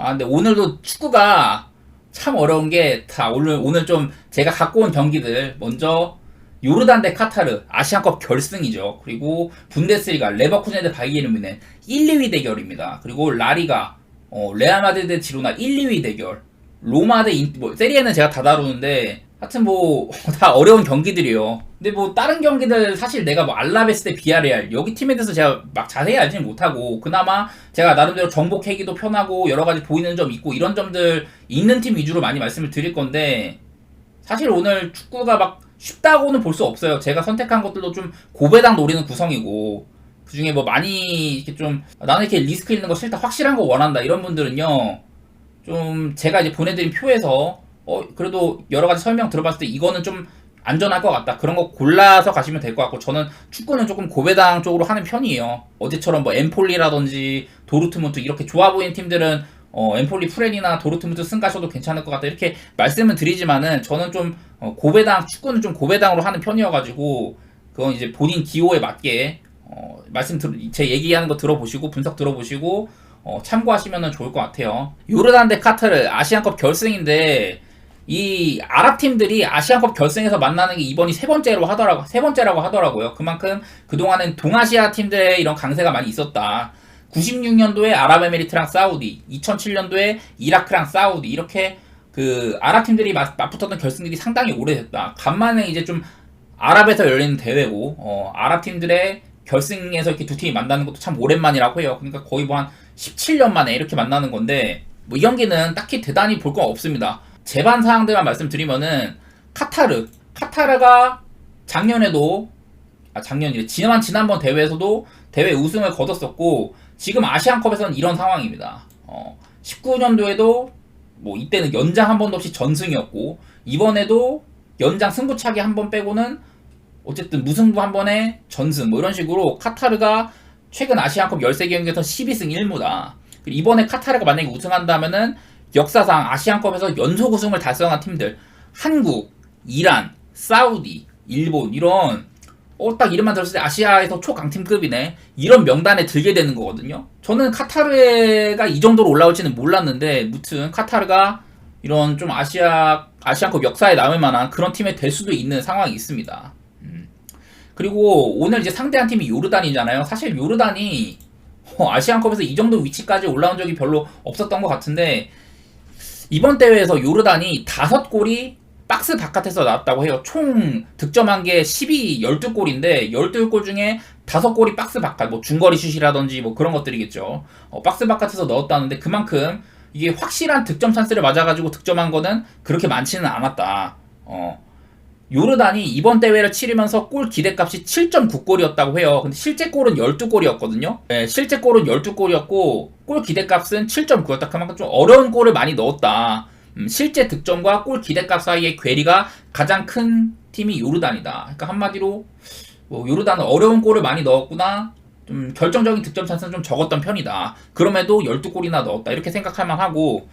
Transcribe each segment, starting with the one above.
근데 오늘도 축구가 참 어려운 게 다 오늘 좀 제가 갖고 온 경기들 먼저 요르단 대 카타르 아시안컵 결승이죠. 그리고 분데스리가 레버쿠젠 대 바이에른 뮌헨 1, 2위 대결입니다. 그리고 라리가 레알 마드리드 대 지로나 1, 2위 대결. 로마 대 세리에는 제가 다 다루는데 하여튼 다 어려운 경기들이에요. 근데 다른 경기들 사실 내가 알라베스 대 비아레알 여기 팀에 대해서 제가 막 자세히 알지는 못하고 그나마 제가 나름대로 정보 캐기도 편하고 여러 가지 보이는 점 있고 이런 점들 있는 팀 위주로 많이 말씀을 드릴 건데 사실 오늘 축구가 막 쉽다고는 볼 수 없어요. 제가 선택한 것들도 좀 고배당 노리는 구성이고 그 중에 많이 이렇게 좀 나는 이렇게 리스크 있는 거 싫다 확실한 거 원한다 이런 분들은요 좀 제가 이제 보내드린 표에서 그래도 여러 가지 설명 들어봤을 때 이거는 좀 안전할 것 같다. 그런 거 골라서 가시면 될 것 같고 저는 축구는 조금 고배당 쪽으로 하는 편이에요. 어제처럼 엠폴리라든지 도르트문트 이렇게 좋아 보이는 팀들은 엠폴리 프렌이나 도르트문트 승 가셔도 괜찮을 것 같다. 이렇게 말씀은 드리지만은 저는 좀 고배당 축구는 좀 고배당으로 하는 편이어가지고 그건 이제 본인 기호에 맞게 제 얘기하는 거 들어보시고 분석 들어보시고 참고하시면 좋을 것 같아요. 요르단 대 카타르 아시안컵 결승인데 이 아랍 팀들이 아시안컵 결승에서 만나는 게 이번이 세 번째라고 하더라고요. 그만큼 그동안은 동아시아 팀들의 이런 강세가 많이 있었다. 96년도에 아랍에미리트랑 사우디, 2007년도에 이라크랑 사우디 이렇게 그 아랍 팀들이 맞붙었던 결승들이 상당히 오래됐다. 간만에 이제 좀 아랍에서 열리는 대회고 아랍 팀들의 결승에서 이렇게 두 팀이 만나는 것도 참 오랜만이라고 해요. 그러니까 거의 한 17년 만에 이렇게 만나는 건데 이 경기는 딱히 대단히 볼 건 없습니다. 제반 사항들만 말씀드리면은 카타르가 지난번 대회에서도 대회 우승을 거뒀었고 지금 아시안컵에서는 이런 상황입니다. 19년도에도 이때는 연장 한 번도 없이 전승이었고 이번에도 연장 승부차기 한 번 빼고는 어쨌든 무승부 한 번에 전승 이런 식으로 카타르가 최근 아시안컵 13경기에서 12승 1무다. 이번에 카타르가 만약에 우승한다면은 역사상 아시안컵에서 연속 우승을 달성한 팀들 한국, 이란, 사우디, 일본 이런 딱 이름만 들었을 때 아시아에서 초강팀급이네 이런 명단에 들게 되는 거거든요. 저는 카타르가 이 정도로 올라올지는 몰랐는데 무튼 카타르가 이런 좀 아시안컵 역사에 남을 만한 그런 팀이 될 수도 있는 상황이 있습니다. 그리고 오늘 이제 상대한 팀이 요르단이잖아요. 사실 요르단이 아시안컵에서 이 정도 위치까지 올라온 적이 별로 없었던 것 같은데 이번 대회에서 요르단이 5골이 박스 바깥에서 나왔다고 해요. 총 득점한 게 12골인데 12골 중에 5골이 박스 바깥 중거리 슛이라든지 그런 것들이겠죠. 박스 바깥에서 넣었다는데 그만큼 이게 확실한 득점 찬스를 맞아가지고 득점한 거는 그렇게 많지는 않았다. 요르단이 이번 대회를 치르면서 골 기대값이 7.9골이었다고 해요. 근데 실제 골은 12골이었거든요. 네, 실제 골은 12골이었고 골 기대값은 7.9였다. 그만큼 좀 어려운 골을 많이 넣었다. 실제 득점과 골 기대값 사이의 괴리가 가장 큰 팀이 요르단이다. 그러니까 한마디로 요르단은 어려운 골을 많이 넣었구나. 좀 결정적인 득점 찬스는 좀 적었던 편이다. 그럼에도 12골이나 넣었다. 이렇게 생각할 만하고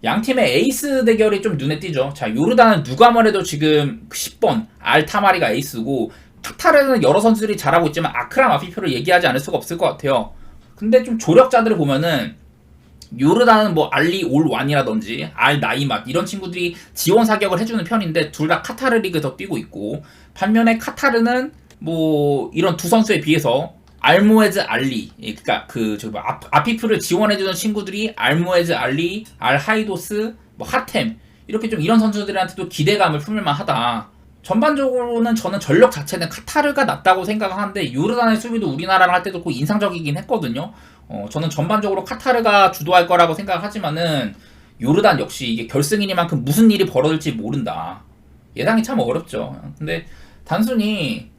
양팀의 에이스 대결이 좀 눈에 띄죠. 자, 요르단은 누가 뭐래도 지금 10번 알타마리가 에이스고 카타르는 여러 선수들이 잘하고 있지만 아크람 아피표를 얘기하지 않을 수가 없을 것 같아요. 근데 좀 조력자들을 보면은 요르단은 알리 올완이라든지 알 나이맛 이런 친구들이 지원 사격을 해주는 편인데 둘 다 카타르 리그에서 뛰고 있고 반면에 카타르는 이런 두 선수에 비해서 알모에즈 알리 그러니까 아피프를 지원해주는 친구들이 알모에즈 알리, 알하이도스, 하템 이렇게 좀 이런 선수들한테도 기대감을 품을만 하다. 전반적으로는 저는 전력 자체는 카타르가 낫다고 생각하는데 요르단의 수비도 우리나라랑 할 때도 인상적이긴 했거든요. 저는 전반적으로 카타르가 주도할 거라고 생각하지만은 요르단 역시 이게 결승이니만큼 무슨 일이 벌어질지 모른다. 예상이 참 어렵죠. 근데 단순히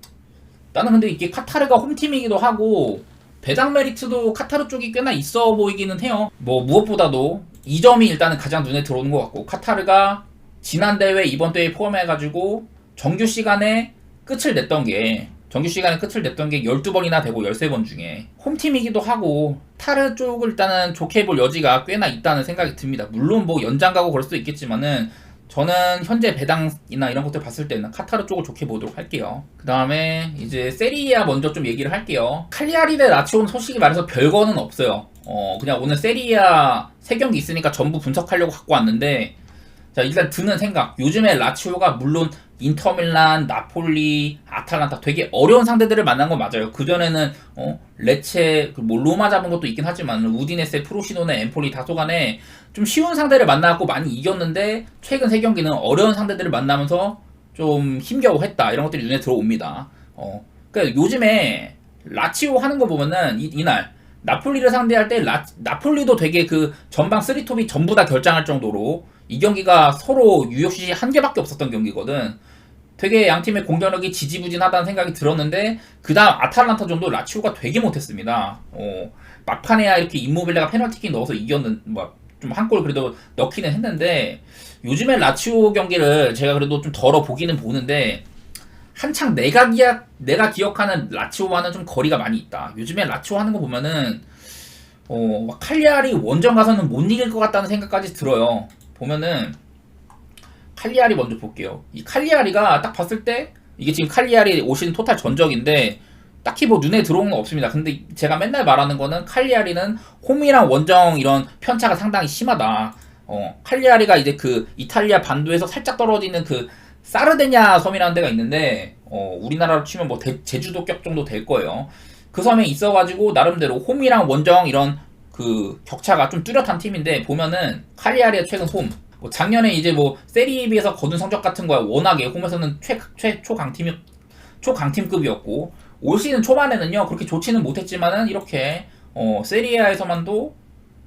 나는 근데 이게 카타르가 홈팀이기도 하고 배당 메리트도 카타르 쪽이 꽤나 있어 보이기는 해요. 무엇보다도 이 점이 일단은 가장 눈에 들어오는 것 같고 카타르가 지난 대회 이번 대회 포함해가지고 정규 시간에 끝을 냈던 게 12번이나 되고 13번 중에 홈팀이기도 하고 타르 쪽을 일단은 좋게 볼 여지가 꽤나 있다는 생각이 듭니다. 물론 연장 가고 그럴 수도 있겠지만은 저는 현재 배당이나 이런 것들 봤을 때는 카타르 쪽을 좋게 보도록 할게요. 그 다음에 이제 세리아 먼저 좀 얘기를 할게요. 칼리아리 대 라치오는 솔직히 말해서 별거는 없어요. 그냥 오늘 세리아 3경기 있으니까 전부 분석하려고 갖고 왔는데, 자, 일단 드는 생각. 요즘에 라치오가 물론 인터밀란, 나폴리, 아탈란타 되게 어려운 상대들을 만난 건 맞아요. 그전에는, 레체, 뭐 로마 잡은 것도 있긴 하지만, 우디네세, 프로시노네, 엠폴리 다소간에 좀 쉬운 상대를 만나갖고 많이 이겼는데, 최근 3경기는 어려운 상대들을 만나면서 좀 힘겨워했다. 이런 것들이 눈에 들어옵니다. 그러니까 요즘에 라치오 하는 거 보면은, 이날, 나폴리를 상대할 때 나폴리도 되게 그 전방 3톱이 전부 다 결장할 정도로 이 경기가 서로 유효슛이 한 개밖에 없었던 경기거든. 되게 양 팀의 공격력이 지지부진하다는 생각이 들었는데 그 다음 아탈란타 정도 라치오가 되게 못했습니다. 막판에야 이렇게 임모빌레가 페널티킥 넣어서 이겼는 좀 한 골 그래도 넣기는 했는데 요즘에 라치오 경기를 제가 그래도 좀 덜어 보기는 보는데 한창 내가 기억하는 라치오와는 좀 거리가 많이 있다. 요즘에 라치오 하는 거 보면은 칼리아리 원정 가서는 못 이길 것 같다는 생각까지 들어요. 보면은 칼리아리 먼저 볼게요. 이 칼리아리가 딱 봤을 때 이게 지금 칼리아리 올 시즌 토탈 전적인데 딱히 뭐 눈에 들어오는 거 없습니다. 근데 제가 맨날 말하는 거는 칼리아리는 홈이랑 원정 이런 편차가 상당히 심하다. 칼리아리가 이제 그 이탈리아 반도에서 살짝 떨어지는 그 사르데냐 섬이라는 데가 있는데 우리나라로 치면 뭐 제주도격 정도 될 거예요. 그 섬에 있어가지고 나름대로 홈이랑 원정 이런 그 격차가 좀 뚜렷한 팀인데 보면은 칼리아리의 최근 홈 뭐 작년에 이제 뭐 세리에비에서 거둔 성적 같은 거야 워낙에 홈에서는 초강팀급이었고 올 시즌 초반에는요 그렇게 좋지는 못했지만은 이렇게 세리아에서만도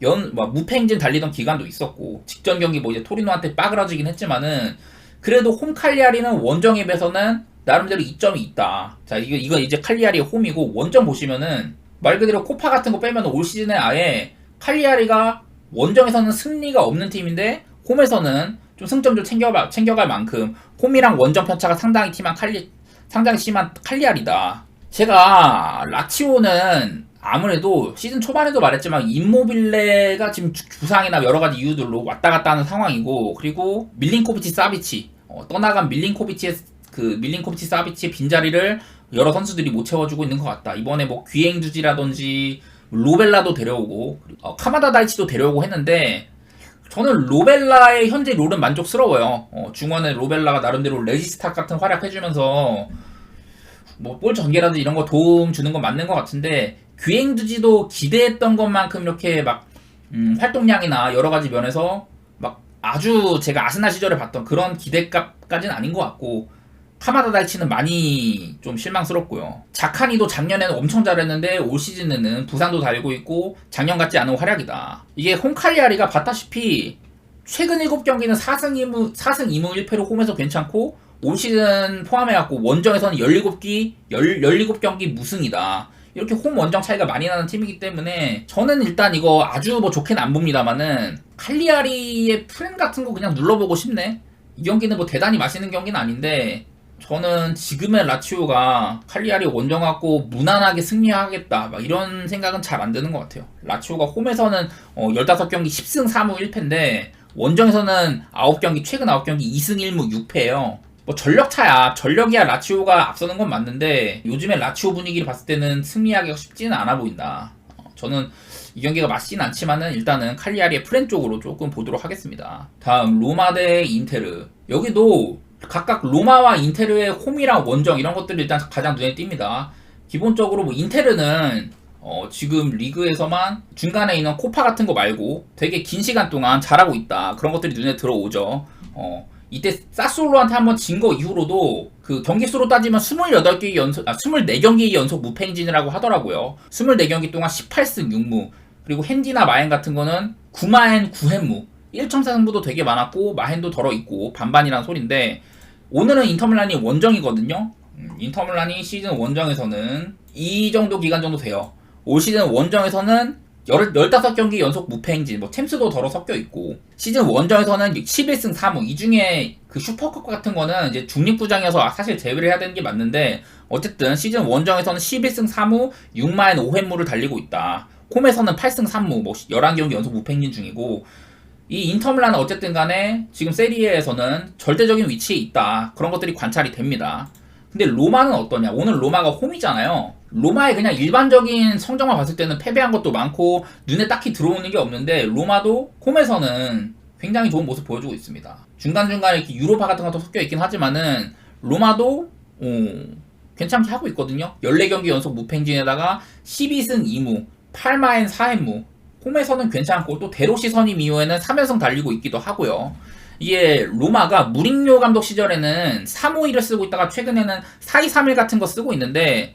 무패 행진 달리던 기간도 있었고 직전 경기 뭐 이제 토리노한테 빠그라지긴 했지만은 그래도 홈 칼리아리는 원정에 비해서는 나름대로 이점이 있다. 자, 이거 이제 칼리아리의 홈이고 원정 보시면은 말 그대로 코파 같은 거 빼면 올 시즌에 아예 칼리아리가 원정에서는 승리가 없는 팀인데 홈에서는 좀 승점 좀 챙겨갈 만큼 홈이랑 원정 편차가 상당히 심한 칼리아리다. 제가 라치오는 아무래도 시즌 초반에도 말했지만 임모빌레가 지금 부상이나 여러 가지 이유들로 왔다 갔다 하는 상황이고 그리고 밀린코비치 사비치 떠나간 밀린코비치 사비치의 빈자리를 여러 선수들이 못 채워주고 있는 것 같다. 이번에 뭐 귀행주지라든지 로벨라도 데려오고 카마다 다이치도 데려오고 했는데 저는 로벨라의 현재 롤은 만족스러워요. 중원에 로벨라가 나름대로 레지스타 같은 활약 해주면서 뭐 볼 전개라든지 이런 거 도움 주는 건 맞는 것 같은데 귀행주지도 기대했던 것만큼 이렇게 막 활동량이나 여러 가지 면에서 막 아주 제가 아스날 시절에 봤던 그런 기대값까지는 아닌 것 같고 카마다 달치는 많이 좀 실망스럽고요. 자카니도 작년에는 엄청 잘했는데 올 시즌에는 부상도 달고 있고 작년 같지 않은 활약이다. 이게 홈칼리아리가 봤다시피 최근 7경기는 4승 2무 1패로 홈에서 괜찮고 올 시즌 포함해갖고 원정에서는 17경기 무승이다. 이렇게 홈 원정 차이가 많이 나는 팀이기 때문에 저는 일단 이거 아주 뭐 좋게는 안 봅니다만은 칼리아리의 프렌 같은 거 그냥 눌러보고 싶네. 이 경기는 뭐 대단히 맛있는 경기는 아닌데 저는 지금의 라치오가 칼리아리 원정 갖고 무난하게 승리하겠다 막 이런 생각은 잘 안 드는 것 같아요. 라치오가 홈에서는 15경기 10승 4무 1패인데 원정에서는 최근 9경기 2승 1무 6패예요. 뭐 전력이야 라치오가 앞서는 건 맞는데 요즘에 라치오 분위기를 봤을 때는 승리하기가 쉽지는 않아 보인다. 저는 이 경기가 맞지는 않지만은 일단은 칼리아리의 프렌 쪽으로 조금 보도록 하겠습니다. 다음 로마 대 인테르. 여기도 각각 로마와 인테르의 홈이랑 원정 이런 것들이 일단 가장 눈에 띕니다. 기본적으로 뭐 인테르는 지금 리그에서만 중간에 있는 코파 같은 거 말고 되게 긴 시간 동안 잘하고 있다. 그런 것들이 눈에 들어오죠. 이때 사솔로한테 한번 진 거 이후로도 그 경기 수로 따지면 24경기 연속 무패 행진이라고 하더라고요. 24경기 동안 18승 6무 그리고 핸디나 마헨 같은 거는 9마헨 9햄무 1.4승부도 되게 많았고 마헨도 덜어 있고 반반이란 소린데 오늘은 인터밀란이 원정이거든요. 인터밀란이 시즌 원정에서는 이 정도 기간 정도 돼요. 올 시즌 원정에서는 15경기 연속 무패 행진, 뭐 템스도 덜어 섞여 있고 시즌 원정에서는 11승 3무 이 중에 그 슈퍼컵 같은 거는 이제 중립구장이어서 사실 제외를 해야 되는 게 맞는데 어쨌든 시즌 원정에서는 11승 3무 6마엔 5햄무를 달리고 있다. 홈에서는 8승 3무 뭐 11경기 연속 무패 행진 중이고 이 인터밀란은 어쨌든 간에 지금 세리에에서는 절대적인 위치에 있다. 그런 것들이 관찰이 됩니다. 근데 로마는 어떠냐? 오늘 로마가 홈이잖아요. 로마의 그냥 일반적인 성적만 봤을 때는 패배한 것도 많고 눈에 딱히 들어오는 게 없는데 로마도 홈에서는 굉장히 좋은 모습 보여주고 있습니다. 중간중간에 이렇게 유로파 같은 것도 섞여 있긴 하지만은 로마도 괜찮게 하고 있거든요. 14경기 연속 무패행진에다가 12승 2무, 8마엔 4햄무. 홈에서는 괜찮고 또 데로시 선임 이후에는 3연승 달리고 있기도 하고요. 이게 로마가 무링요 감독 시절에는 3-5-2를 쓰고 있다가 최근에는 4-2-3-1 같은 거 쓰고 있는데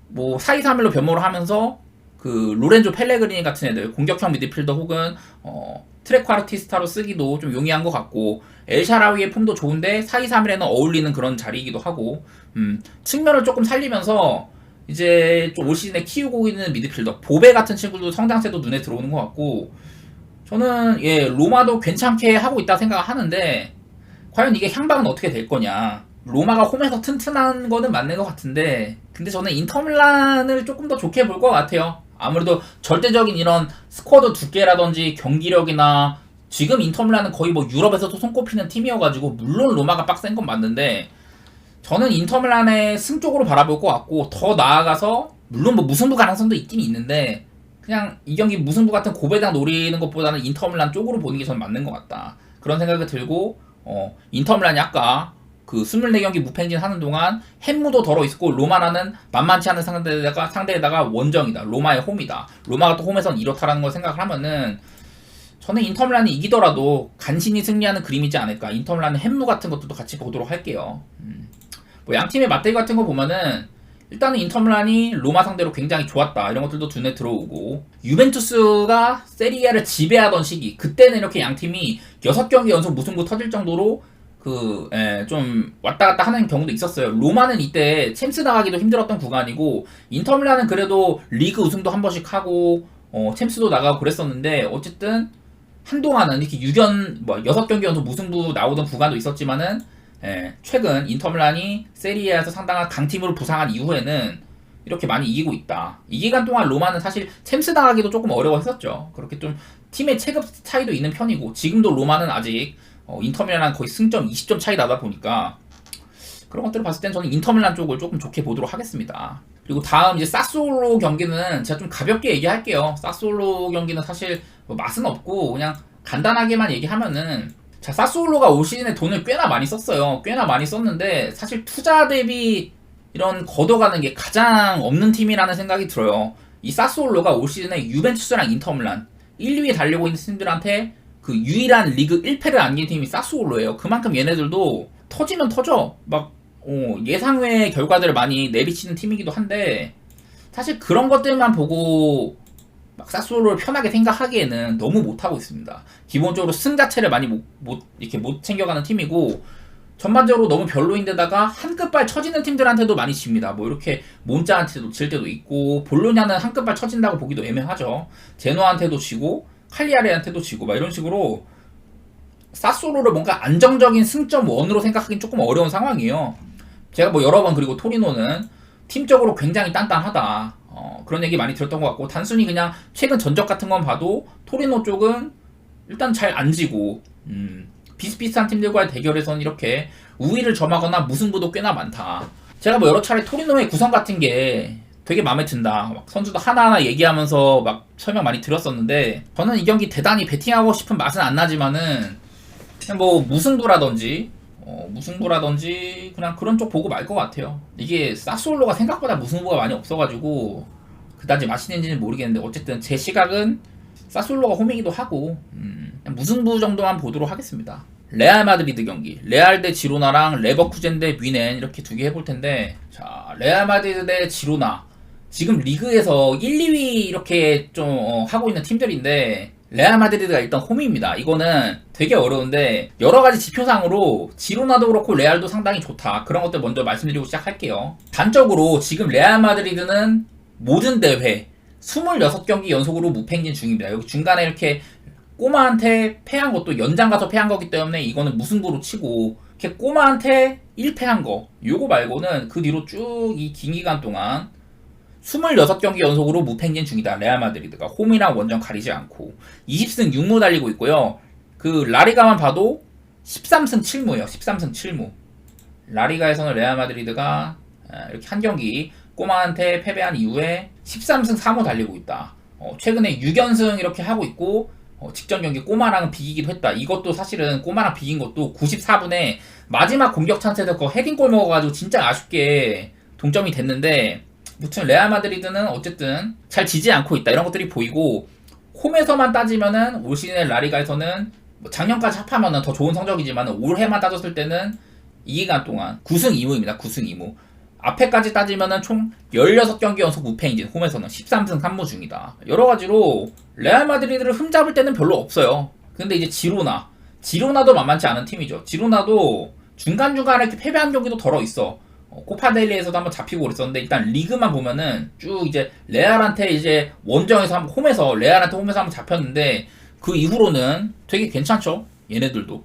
뭐 4-2-3-1로 변모를 하면서 그 로렌조 펠레그리니 같은 애들 공격형 미드필더 혹은 트레콰르티스타로 쓰기도 좀 용이한 것 같고 엘샤라위의 폼도 좋은데 4-2-3-1에는 어울리는 그런 자리이기도 하고 측면을 조금 살리면서 이제 좀 올 시즌에 키우고 있는 미드필더 보베 같은 친구도 성장세도 눈에 들어오는 것 같고 저는 로마도 괜찮게 하고 있다 생각하는데 과연 이게 향방은 어떻게 될 거냐. 로마가 홈에서 튼튼한 거는 맞는 것 같은데 근데 저는 인터밀란을 조금 더 좋게 볼 것 같아요. 아무래도 절대적인 이런 스쿼드 두께라든지 경기력이나 지금 인터밀란은 거의 뭐 유럽에서도 손꼽히는 팀이어가지고 물론 로마가 빡센 건 맞는데 저는 인터밀란의 승 쪽으로 바라볼 것 같고 더 나아가서 물론 뭐 무승부 가능성도 있긴 있는데 그냥 이 경기 무승부 같은 고배당 노리는 것보다는 인터밀란 쪽으로 보는 게 저는 맞는 것 같다. 그런 생각이 들고 인터밀란이 아까 그 24경기 무패행진 하는 동안 햄무도 덜어 있었고 로마라는 만만치 않은 상대에다가 원정이다. 로마의 홈이다. 로마가 또 홈에서는 이렇다라는 걸 생각을 하면은 저는 인터밀란이 이기더라도 간신히 승리하는 그림이지 않을까. 인터밀란의 햄무 같은 것도 같이 보도록 할게요. 뭐 양팀의 맞대기 같은 거 보면은 일단은 인터밀란이 로마 상대로 굉장히 좋았다. 이런 것들도 눈에 들어오고 유벤투스가 세리아를 지배하던 시기 그때는 이렇게 양팀이 6경기 연속 무승부 터질 정도로 좀 왔다 갔다 하는 경우도 있었어요. 로마는 이때 챔스 나가기도 힘들었던 구간이고 인터밀란은 그래도 리그 우승도 한 번씩 하고 챔스도 나가고 그랬었는데 어쨌든 한동안은 이렇게 6경기 연속 무승부 나오던 구간도 있었지만은 최근 인터밀란이 세리에에서 상당한 강팀으로 부상한 이후에는 이렇게 많이 이기고 있다. 이 기간 동안 로마는 사실 챔스 나가기도 조금 어려워했었죠. 그렇게 좀 팀의 체급 차이도 있는 편이고 지금도 로마는 아직 인터밀란은 거의 승점 20점 차이 나다 보니까 그런 것들을 봤을 땐 저는 인터밀란 쪽을 조금 좋게 보도록 하겠습니다. 그리고 다음 이제 사스올로 경기는 제가 좀 가볍게 얘기할게요. 사스올로 경기는 사실 뭐 맛은 없고 그냥 간단하게만 얘기하면은 자 사스올로가 올 시즌에 돈을 꽤나 많이 썼어요. 꽤나 많이 썼는데 사실 투자 대비 이런 걷어가는 게 가장 없는 팀이라는 생각이 들어요. 이 사스올로가 올 시즌에 유벤투스랑 인터밀란 1, 2위에 달리고 있는 팀들한테 그 유일한 리그 1패를 안긴 팀이 사스올로예요. 그만큼 얘네들도 터지면 터져. 막 예상외의 결과들을 많이 내비치는 팀이기도 한데 사실 그런 것들만 보고 막 사스올로를 편하게 생각하기에는 너무 못하고 있습니다. 기본적으로 승 자체를 많이 이렇게 못 챙겨가는 팀이고 전반적으로 너무 별로인데다가 한 끝발 처지는 팀들한테도 많이 집니다. 뭐 이렇게 몬자한테도 질 때도 있고 볼로냐는 한 끝발 처진다고 보기도 애매하죠. 제노한테도 지고 칼리아레한테도 지고 막 이런 식으로 사스올로를 뭔가 안정적인 승점 원으로 생각하기는 조금 어려운 상황이에요. 제가 뭐 여러 번 그리고 토리노는 팀적으로 굉장히 단단하다. 그런 얘기 많이 들었던 것 같고 단순히 그냥 최근 전적 같은 건 봐도 토리노 쪽은 일단 잘 안 지고 비슷비슷한 팀들과의 대결에서는 이렇게 우위를 점하거나 무승부도 꽤나 많다. 제가 뭐 여러 차례 토리노의 구성 같은 게 되게 마음에 든다. 막 선수도 하나하나 얘기하면서 막 설명 많이 들었었는데 저는 이 경기 대단히 베팅하고 싶은 맛은 안 나지만은 그냥 뭐 무승부라든지 그냥 그런 쪽 보고 말 것 같아요. 이게 사스올로가 생각보다 무승부가 많이 없어가지고 그다지 맛있는지는 모르겠는데 어쨌든 제 시각은 사스올로가 홈이기도 하고 무승부 정도만 보도록 하겠습니다. 레알 마드리드 경기 레알 대 지로나랑 레버쿠젠 대 뮌헨 이렇게 두 개 해볼 텐데 자 레알 마드리드 대 지로나 지금 리그에서 1, 2위 이렇게 좀 하고 있는 팀들인데 레알 마드리드가 일단 홈입니다. 이거는 되게 어려운데 여러가지 지표상으로 지로나도 그렇고 레알도 상당히 좋다. 그런 것들 먼저 말씀드리고 시작할게요. 단적으로 지금 레알 마드리드는 모든 대회 26경기 연속으로 무패행진 중입니다. 여기 중간에 이렇게 꼬마한테 패한 것도 연장 가서 패한 거기 때문에 이거는 무승부로 치고 이렇게 꼬마한테 1패한 거 요거 말고는 그 뒤로 쭉 이 긴 기간 동안 26경기 연속으로 무패행진 중이다. 레알 마드리드가 홈이랑 원정 가리지 않고 20승 6무 달리고 있고요. 그 라리가만 봐도 13승 7무예요. 13승 7무. 라리가에서는 레알 마드리드가 이렇게 한 경기 꼬마한테 패배한 이후에 13승 3무 달리고 있다. 최근에 6연승 이렇게 하고 있고 직전 경기 꼬마랑 비기기도 했다. 이것도 사실은 꼬마랑 비긴 것도 94분에 마지막 공격 찬스에서 그 헤딩골 먹어가지고 진짜 아쉽게 동점이 됐는데, 무튼 레알 마드리드는 어쨌든 잘 지지 않고 있다, 이런 것들이 보이고, 홈에서만 따지면은 올 시즌의 라리가에서는 뭐 작년까지 합하면은 더 좋은 성적이지만 올해만 따졌을 때는 이 기간 동안 9승 2무입니다. 9승 2무. 앞에까지 따지면은 총 16경기 연속 무패인진, 홈에서는 13승 3무 중이다. 여러가지로 레알 마드리드를 흠잡을 때는 별로 없어요. 근데 이제 지로나도 만만치 않은 팀이죠. 지로나도 중간중간에 이렇게 패배한 경기도 덜어 있어. 코파델리에서도 한번 잡히고 그랬었는데, 일단 리그만 보면은 쭉 이제 레알한테 이제 원정에서 한번 레알한테 홈에서 한번 잡혔는데, 그 이후로는 되게 괜찮죠. 얘네들도.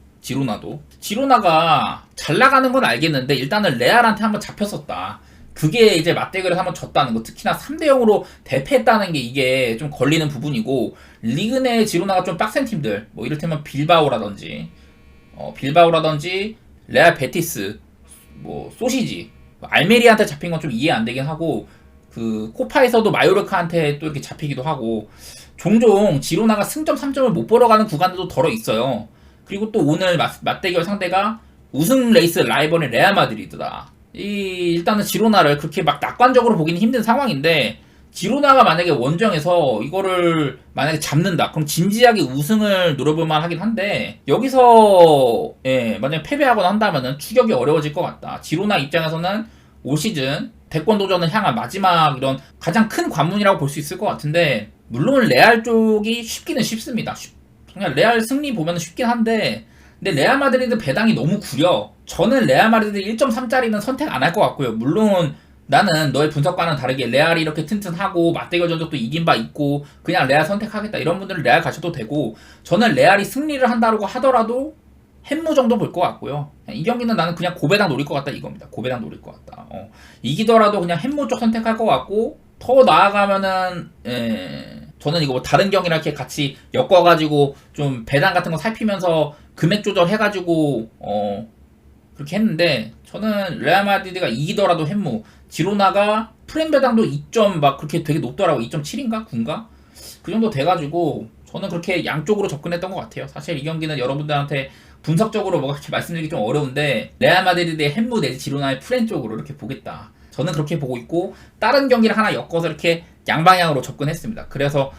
지로나가 잘 나가는 건 알겠는데 일단은 레알한테 한번 잡혔었다. 그게 이제 맞대결에서 한번 졌다는 거, 특히나 3대0으로 대패했다는 게 이게 좀 걸리는 부분이고, 리그 내 지로나가 좀 빡센 팀들, 뭐 이를테면 빌바오라든지 레알 베티스, 뭐 소시지, 알메리아한테 잡힌 건 좀 이해 안 되긴 하고, 그 코파에서도 마요르카한테 또 이렇게 잡히기도 하고, 종종 지로나가 승점 3점을 못 벌어가는 구간들도 덜어 있어요. 그리고 또 오늘 맞대결 상대가 우승 레이스 라이벌인 레알 마드리드다. 일단은 지로나를 그렇게 막 낙관적으로 보기는 힘든 상황인데, 지로나가 만약에 원정에서 이거를 만약에 잡는다, 그럼 진지하게 우승을 노려볼만 하긴 한데, 여기서 만약에 패배하거나 한다면은 추격이 어려워질 것 같다. 지로나 입장에서는 올 시즌 대권 도전을 향한 마지막 이런 가장 큰 관문이라고 볼 수 있을 것 같은데, 물론 레알 쪽이 쉽기는 쉽습니다. 그냥 레알 승리 보면 쉽긴 한데, 근데 레알 마드리드 배당이 너무 구려. 저는 레알 마드리드 1.3짜리는 선택 안 할 것 같고요. 물론 나는 너의 분석과는 다르게 레알이 이렇게 튼튼하고 맞대결 전적도 이긴 바 있고 그냥 레알 선택하겠다, 이런 분들은 레알 가셔도 되고, 저는 레알이 승리를 한다고 하더라도 햄무 정도 볼 것 같고요. 이 경기는 나는 그냥 고배당 노릴 것 같다, 이겁니다. 고배당 노릴 것 같다. 이기더라도 그냥 햄무 쪽 선택할 것 같고, 더 나아가면은 저는 이거 뭐 다른 경기랑 이렇게 같이 엮어가지고 좀 배당 같은 거 살피면서 금액 조절해가지고 그렇게 했는데, 저는 레알 마드리드가 이기더라도 햄무, 지로나가 프렘 배당도 2점 막 그렇게 되게 높더라고. 2.7인가 9인가 그 정도 돼가지고 저는 그렇게 양쪽으로 접근했던 것 같아요. 사실 이 경기는 여러분들한테 분석적으로 뭐가 그렇게 말씀드리기 좀 어려운데, 레알 마드리드의 햄무 내지 지로나의 프렘 쪽으로 이렇게 보겠다, 저는 그렇게 보고 있고, 다른 경기를 하나 엮어서 이렇게 양방향으로 접근했습니다. 그래서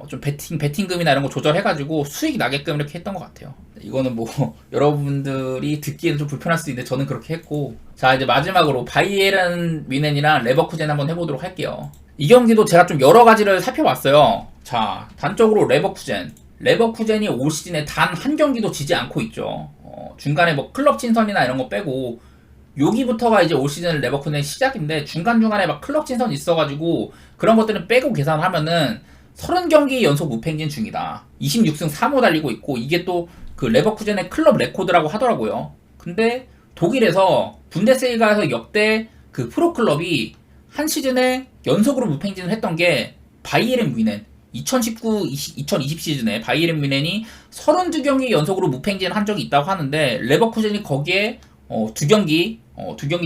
좀 베팅금이나 이런 거 조절해가지고 수익 나게끔 이렇게 했던 것 같아요. 이거는 뭐 여러분들이 듣기에는 좀 불편할 수 있는데 저는 그렇게 했고, 자 이제 마지막으로 바이에른 뮌헨이랑 레버쿠젠 한번 해보도록 할게요. 이 경기도 제가 좀 여러 가지를 살펴봤어요. 자, 단적으로 레버쿠젠이 올 시즌에 단 한 경기도 지지 않고 있죠. 중간에 뭐 클럽 친선이나 이런 거 빼고 여기부터가 이제 올 시즌 레버쿠젠의 시작인데, 중간중간에 막 클럽 친선 있어가지고 그런 것들은 빼고 계산하면은 30경기 연속 무패행진 중이다. 26승 3무 달리고 있고, 이게 또 그 레버쿠젠의 클럽 레코드라고 하더라고요. 근데 독일에서 분데스리가에서 역대 그 프로클럽이 한 시즌에 연속으로 무패행진을 했던 게 바이에른 뮌헨, 2019-2020 시즌에 바이에른 뮌헨이 32경기 연속으로 무패행진을 한 적이 있다고 하는데, 레버쿠젠이 거기에 두 경기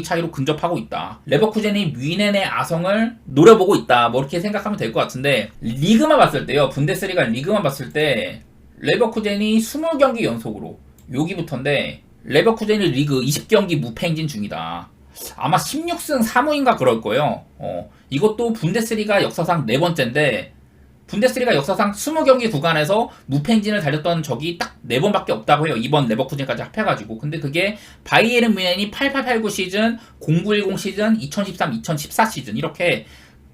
차이로 근접하고 있다. 레버쿠젠이 뮌헨의 아성을 노려보고 있다, 뭐 이렇게 생각하면 될 것 같은데, 리그만 봤을 때요, 분데스리가 리그만 봤을 때 레버쿠젠이 20경기 연속으로, 여기부터인데 레버쿠젠이 리그 20경기 무패행진 중이다. 아마 16승 3무인가 그럴 거예요. 이것도 분데스리가 역사상 네 번째인데, 분데스리가 역사상 20경기 구간에서 무패행진을 달렸던 적이 딱 4번밖에 없다고 해요. 이번 레버쿠젠까지 합해가지고. 근데 그게 바이에른 뮌헨이 88-89 시즌, 0910 시즌, 2013-2014 시즌, 이렇게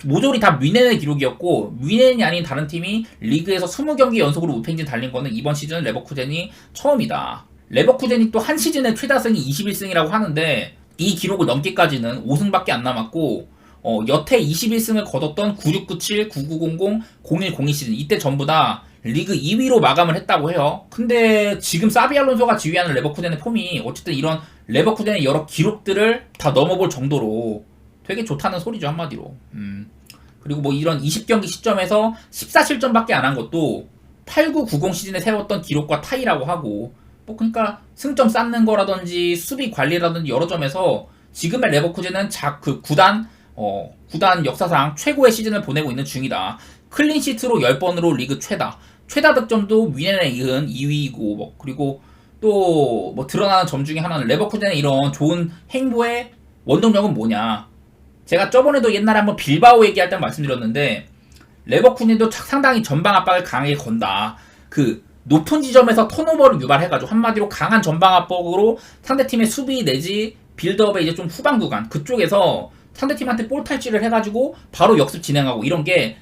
모조리 다 뮌헨의 기록이었고, 뮌헨이 아닌 다른 팀이 리그에서 20경기 연속으로 무패행진 달린 거는 이번 시즌 레버쿠젠이 처음이다. 레버쿠젠이 또 한 시즌에 최다승이 21승이라고 하는데, 이 기록을 넘기까지는 5승밖에 안 남았고, 여태 21승을 거뒀던 9697, 9900, 0102 시즌, 이때 전부 다 리그 2위로 마감을 했다고 해요. 근데 지금 사비 알론소가 지휘하는 레버쿠젠의 폼이 어쨌든 이런 레버쿠젠의 여러 기록들을 다 넘어볼 정도로 되게 좋다는 소리죠, 한마디로. 그리고 뭐 이런 20경기 시점에서 14실점밖에 안 한 것도 8990 시즌에 세웠던 기록과 타이라고 하고, 뭐 그러니까 승점 쌓는 거라든지 수비 관리라든지 여러 점에서 지금의 레버쿠젠은 그 구단 구단 역사상 최고의 시즌을 보내고 있는 중이다. 클린시트로 10번으로 리그 최다 득점도 뮌헨에 이은 2위이고 그리고 또 드러나는 점 중에 하나는 레버쿠젠의 이런 좋은 행보의 원동력은 뭐냐. 제가 저번에도 옛날에 한번 빌바오 얘기할 때 말씀드렸는데 레버쿠젠도 상당히 전방 압박을 강하게 건다. 그 높은 지점에서 턴오버를 유발해가지고 한마디로 강한 전방 압박으로 상대팀의 수비 내지 빌드업의 이제 좀 후반 구간 그쪽에서 상대팀한테 볼 탈취를 해가지고 바로 역습 진행하고 이런 게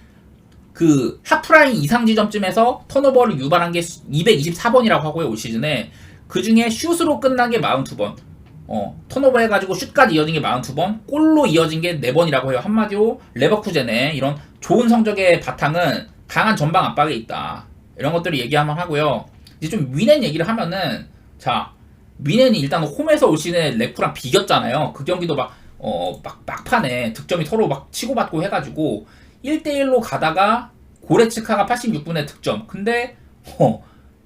그 하프라인 이상 지점쯤에서 턴오버를 유발한 게 224번이라고 하고요 올 시즌에. 그 중에 슛으로 끝난 게 42번, 턴오버 해가지고 슛까지 이어진 게 42번, 골로 이어진 게 4번이라고 해요. 한마디로 레버쿠젠의 이런 좋은 성적의 바탕은 강한 전방 압박에 있다. 이런 것들을 얘기하면 하고요. 이제 좀 뮌헨 얘기를 하면은, 자, 뮌헨이 일단 홈에서 올 시즌에 레프랑 비겼잖아요. 그 경기도 막판에 득점이 서로 막 치고받고 해가지고 1대1로 가다가 고레츠카가 86분에 득점. 근데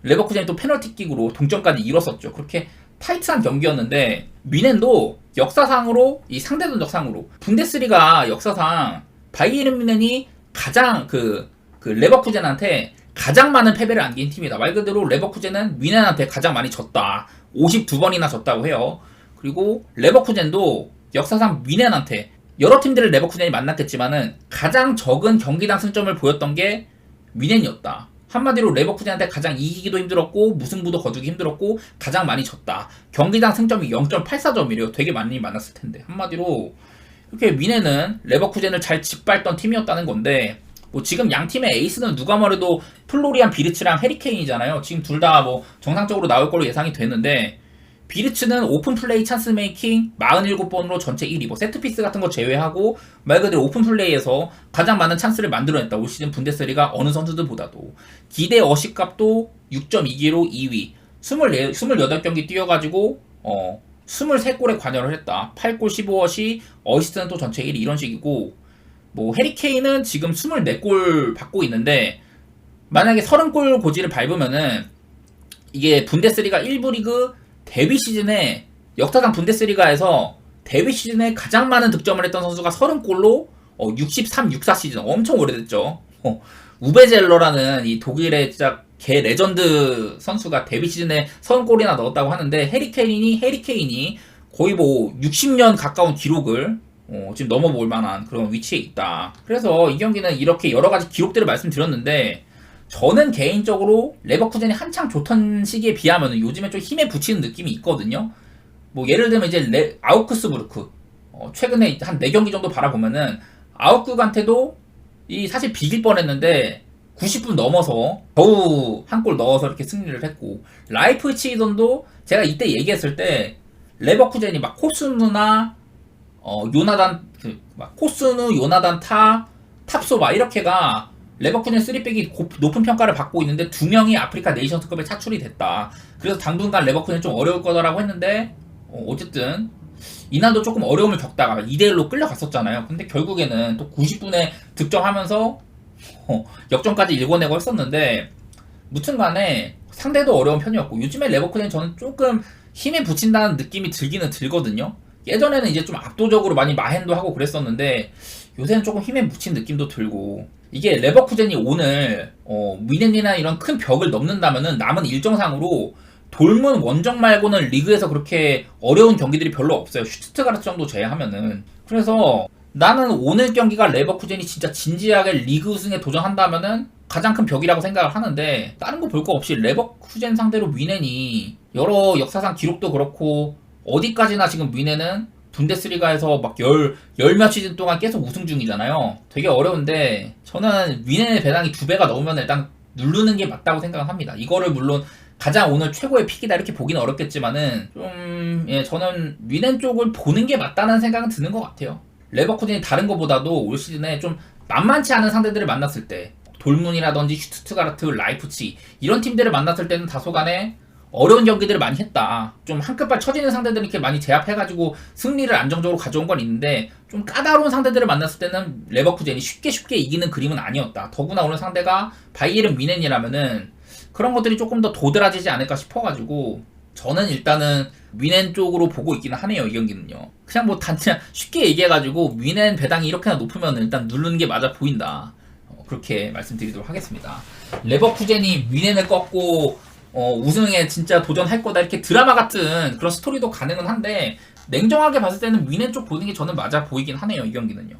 레버쿠젠이 또 페널티킥으로 동점까지 이뤘었죠. 그렇게 타이트한 경기였는데 뮌헨도 역사상으로 이 상대 전적상으로 분데스리가 역사상 바이에른 뮌헨이 가장 그 레버쿠젠한테 가장 많은 패배를 안긴 팀이다. 말 그대로 레버쿠젠은 뮌헨한테 가장 많이 졌다. 52번이나 졌다고 해요. 그리고 레버쿠젠도 역사상 뮌헨한테 여러 팀들을 레버쿠젠이 만났겠지만은 가장 적은 경기당 승점을 보였던 게 뮌헨이었다. 한마디로 레버쿠젠한테 가장 이기기도 힘들었고 무승부도 거두기 힘들었고 가장 많이 졌다. 경기당 승점이 0.84점이래요. 되게 많이 만났을 텐데. 한마디로 이렇게 뮌헨은 레버쿠젠을 잘 짓밟던 팀이었다는 건데 지금 양 팀의 에이스는 누가 뭐래도 플로리안 비르츠랑 해리케인이잖아요. 지금 둘 다 정상적으로 나올 걸로 예상이 되는데 비르츠는 오픈 플레이 찬스 메이킹 47번으로 전체 1위, 세트피스 같은 거 제외하고 말 그대로 오픈 플레이에서 가장 많은 찬스를 만들어냈다. 올 시즌 분데스리가 어느 선수들보다도. 기대 어시값도 6.2기로 2위, 28경기 뛰어가지고 23골에 관여를 했다. 8골 15어시, 어시스트는 또 전체 1위 이런 식이고 해리케인은 지금 24골 받고 있는데 만약에 30골 고지를 밟으면은 이게 분데스리가 1부 리그 데뷔 시즌에 역사상 분데스리가에서 데뷔 시즌에 가장 많은 득점을 했던 선수가 30골로 63, 64 시즌 엄청 오래됐죠. 우베젤러라는 이 독일의 진짜 개 레전드 선수가 데뷔 시즌에 30골이나 넣었다고 하는데 해리케인이 거의 60년 가까운 기록을 지금 넘어볼 만한 그런 위치에 있다. 그래서 이 경기는 이렇게 여러 가지 기록들을 말씀드렸는데 저는 개인적으로 레버쿠젠이 한창 좋던 시기에 비하면 요즘에 좀 힘에 부치는 느낌이 있거든요. 예를 들면 이제 아우크스부르크 최근에 한 4경기 정도 바라보면은 아우크한테도 사실 비길 뻔했는데 90분 넘어서 겨우 한 골 넣어서 이렇게 승리를 했고 라이프치히전도 제가 이때 얘기했을 때 레버쿠젠이 코스누나 코스누, 요나단 탑소 이렇게가 레버쿠젠 3백이 높은 평가를 받고 있는데 2명이 아프리카 네이션스컵에 차출이 됐다. 그래서 당분간 레버쿠젠 좀 어려울 거다라고 했는데 어쨌든 이날도 조금 어려움을 겪다가 2대1로 끌려갔었잖아요. 근데 결국에는 또 90분에 득점하면서 역전까지 일궈내고 했었는데 무튼간에 상대도 어려운 편이었고 요즘에 레버쿠젠 저는 조금 힘에 붙인다는 느낌이 들기는 들거든요. 예전에는 이제 좀 압도적으로 많이 마헨도 하고 그랬었는데 요새는 조금 힘에 묻힌 느낌도 들고 이게 레버쿠젠이 오늘 뮌헨이나 이런 큰 벽을 넘는다면은 남은 일정상으로 돌문 원정 말고는 리그에서 그렇게 어려운 경기들이 별로 없어요. 슈투트가르트 정도 제외하면은. 그래서 나는 오늘 경기가 레버쿠젠이 진짜 진지하게 리그 우승에 도전한다면은 가장 큰 벽이라고 생각을 하는데 다른 거 볼 거 없이 레버쿠젠 상대로 뮌헨이 여러 역사상 기록도 그렇고 어디까지나 지금 뮌헨은 분데스리가에서 열몇 시즌 동안 계속 우승 중이잖아요. 되게 어려운데 저는 뮌헨의 배당이 2배가 넘으면 일단 누르는 게 맞다고 생각을 합니다. 이거를 물론 가장 오늘 최고의 픽이다 이렇게 보기는 어렵겠지만은 저는 뮌헨 쪽을 보는 게 맞다는 생각은 드는 것 같아요. 레버쿠젠이 다른 것보다도 올 시즌에 좀 만만치 않은 상대들을 만났을 때 돌문이라든지 슈투트가르트, 라이프치 이런 팀들을 만났을 때는 다소간에 어려운 경기들을 많이 했다. 좀 한끗발 처지는 상대들을 이렇게 많이 제압해가지고 승리를 안정적으로 가져온 건 있는데 좀 까다로운 상대들을 만났을 때는 레버쿠젠이 쉽게 이기는 그림은 아니었다. 더구나 오늘 상대가 바이에른 뮌헨이라면은 그런 것들이 조금 더 도드라지지 않을까 싶어가지고 저는 일단은 뮌헨 쪽으로 보고 있기는 하네요, 이 경기는요. 그냥 뭐 단지 쉽게 얘기해가지고 뮌헨 배당이 이렇게나 높으면 일단 누르는 게 맞아 보인다. 그렇게 말씀드리도록 하겠습니다. 레버쿠젠이 뮌헨을 꺾고 우승에 진짜 도전할 거다 이렇게 드라마 같은 그런 스토리도 가능은 한데 냉정하게 봤을 때는 뮌헨 쪽 보는 게 저는 맞아 보이긴 하네요, 이 경기는요.